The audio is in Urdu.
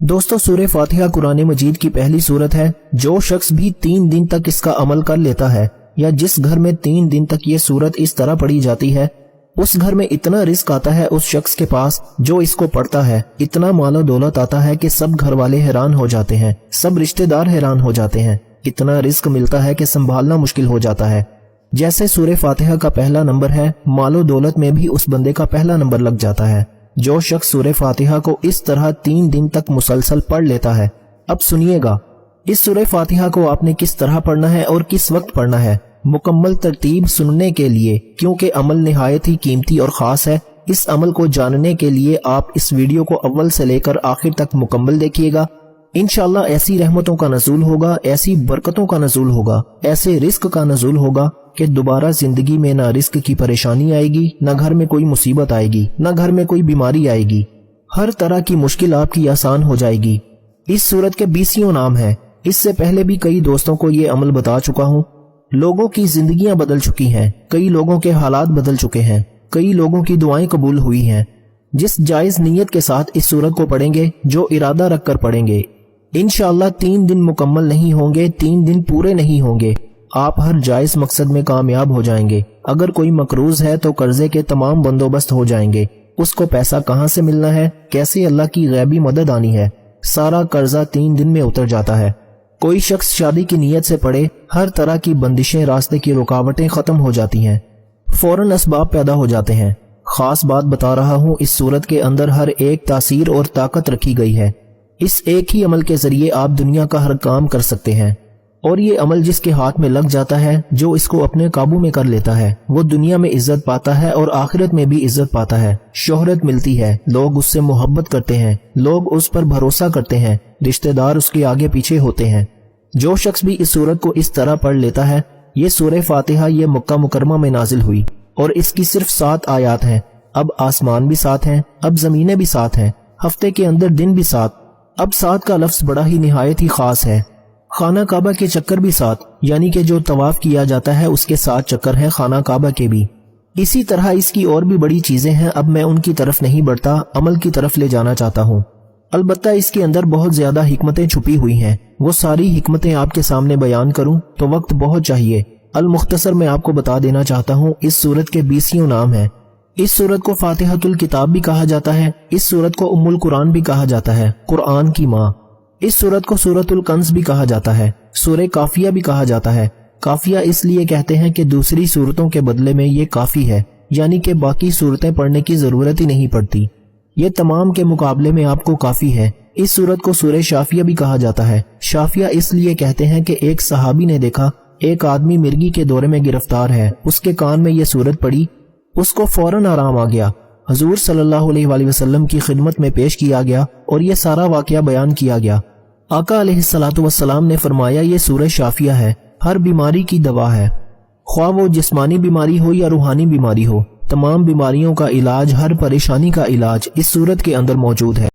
دوستو سورہ فاتحہ قرآن مجید کی پہلی سورت ہے۔ جو شخص بھی 3 دن تک اس کا عمل کر لیتا ہے یا جس گھر میں 3 دن تک یہ سورت اس طرح پڑھی جاتی ہے اس گھر میں اتنا رزق آتا ہے اس شخص کے پاس جو اس کو پڑھتا ہے، اتنا مال و دولت آتا ہے کہ سب گھر والے حیران ہو جاتے ہیں، سب رشتہ دار حیران ہو جاتے ہیں، اتنا رزق ملتا ہے کہ سنبھالنا مشکل ہو جاتا ہے۔ جیسے سورہ فاتحہ کا پہلا نمبر ہے، مال و دولت میں بھی اس بندے کا پہلا نمبر لگ جاتا ہے جو شخص سورہ فاتحہ کو اس طرح 3 دن تک مسلسل پڑھ لیتا ہے۔ اب سنیے گا اس سورہ فاتحہ کو آپ نے کس طرح پڑھنا ہے اور کس وقت پڑھنا ہے، مکمل ترتیب سننے کے لیے، کیونکہ عمل نہایت ہی قیمتی اور خاص ہے۔ اس عمل کو جاننے کے لیے آپ اس ویڈیو کو اول سے لے کر آخر تک مکمل دیکھیے گا۔ انشاءاللہ ایسی رحمتوں کا نزول ہوگا، ایسی برکتوں کا نزول ہوگا، ایسے رزق کا نزول ہوگا کہ دوبارہ زندگی میں نہ رزق کی پریشانی آئے گی، نہ گھر میں کوئی مصیبت آئے گی، نہ گھر میں کوئی بیماری آئے گی، ہر طرح کی مشکل آپ کی آسان ہو جائے گی۔ اس سورت کے 20 نام ہیں۔ اس سے پہلے بھی کئی دوستوں کو یہ عمل بتا چکا ہوں۔ لوگوں کی زندگیاں بدل چکی ہیں، کئی لوگوں کے حالات بدل چکے ہیں، کئی لوگوں کی دعائیں قبول ہوئی ہیں۔ جس جائز نیت کے ساتھ اس سورت کو پڑھیں گے، جو ارادہ رکھ کر پڑھیں گے، انشاءاللہ 3 دن مکمل نہیں ہوں گے، 3 دن پورے نہیں ہوں گے، آپ ہر جائز مقصد میں کامیاب ہو جائیں گے۔ اگر کوئی مقروض ہے تو قرضے کے تمام بندوبست ہو جائیں گے، اس کو پیسہ کہاں سے ملنا ہے، کیسے اللہ کی غیبی مدد آنی ہے، سارا قرضہ 3 دن میں اتر جاتا ہے۔ کوئی شخص شادی کی نیت سے پڑھے، ہر طرح کی بندشیں، راستے کی رکاوٹیں ختم ہو جاتی ہیں، فوراً اسباب پیدا ہو جاتے ہیں۔ خاص بات بتا رہا ہوں، اس صورت کے اندر ہر ایک تاثیر اور طاقت رکھی گئی ہے۔ اس ایک ہی عمل کے ذریعے آپ دنیا کا ہر کام کر سکتے ہیں، اور یہ عمل جس کے ہاتھ میں لگ جاتا ہے، جو اس کو اپنے قابو میں کر لیتا ہے، وہ دنیا میں عزت پاتا ہے اور آخرت میں بھی عزت پاتا ہے، شہرت ملتی ہے، لوگ اس سے محبت کرتے ہیں، لوگ اس پر بھروسہ کرتے ہیں، رشتہ دار اس کے آگے پیچھے ہوتے ہیں۔ جو شخص بھی اس سورت کو اس طرح پڑھ لیتا ہے، یہ سورہ فاتحہ یہ مکہ مکرمہ میں نازل ہوئی اور اس کی صرف 7 آیات ہیں۔ اب آسمان بھی 7 ہیں، اب زمینیں بھی 7 ہیں، ہفتے کے اندر دن بھی 7۔ اب 7 کا لفظ بڑا ہی نہایت ہی خاص ہے۔ خانہ کعبہ کے چکر بھی 7، یعنی کہ جو طواف کیا جاتا ہے اس کے 7 چکر ہیں خانہ کعبہ کے بھی۔ اسی طرح اس کی اور بھی بڑی چیزیں ہیں، اب میں ان کی طرف نہیں بڑھتا، عمل کی طرف لے جانا چاہتا ہوں۔ البتہ اس کے اندر بہت زیادہ حکمتیں چھپی ہوئی ہیں، وہ ساری حکمتیں آپ کے سامنے بیان کروں تو وقت بہت چاہیے۔ المختصر میں آپ کو بتا دینا چاہتا ہوں، اس سورت کے 20 نام ہیں۔ اس سورت کو فاتحۃ الکتاب بھی کہا جاتا ہے، اس سورت کو ام القرآن بھی کہا جاتا ہے، قرآن کی ماں۔ اس سورت کو سورۃ الکنز بھی کہا جاتا ہے، سورہ کافیہ بھی کہا جاتا ہے۔ کافیہ اس لیے کہتے ہیں کہ دوسری سورتوں کے بدلے میں یہ کافی ہے، یعنی کہ باقی سورتیں پڑھنے کی ضرورت ہی نہیں پڑتی، یہ تمام کے مقابلے میں آپ کو کافی ہے۔ اس سورت کو سورہ شافیہ بھی کہا جاتا ہے۔ شافیہ اس لیے کہتے ہیں کہ ایک صحابی نے دیکھا ایک آدمی مرگی کے دورے میں گرفتار ہے، اس کے کان میں یہ سورت پڑی، اس کو فوراً آرام آ گیا، حضور صلی اللہ علیہ وآلہ وسلم کی خدمت میں پیش کیا گیا اور یہ سارا واقعہ بیان کیا گیا۔ آقا علیہ الصلوۃ والسلام نے فرمایا یہ سورہ شافیہ ہے، ہر بیماری کی دوا ہے، خواہ وہ جسمانی بیماری ہو یا روحانی بیماری ہو، تمام بیماریوں کا علاج، ہر پریشانی کا علاج اس سورت کے اندر موجود ہے۔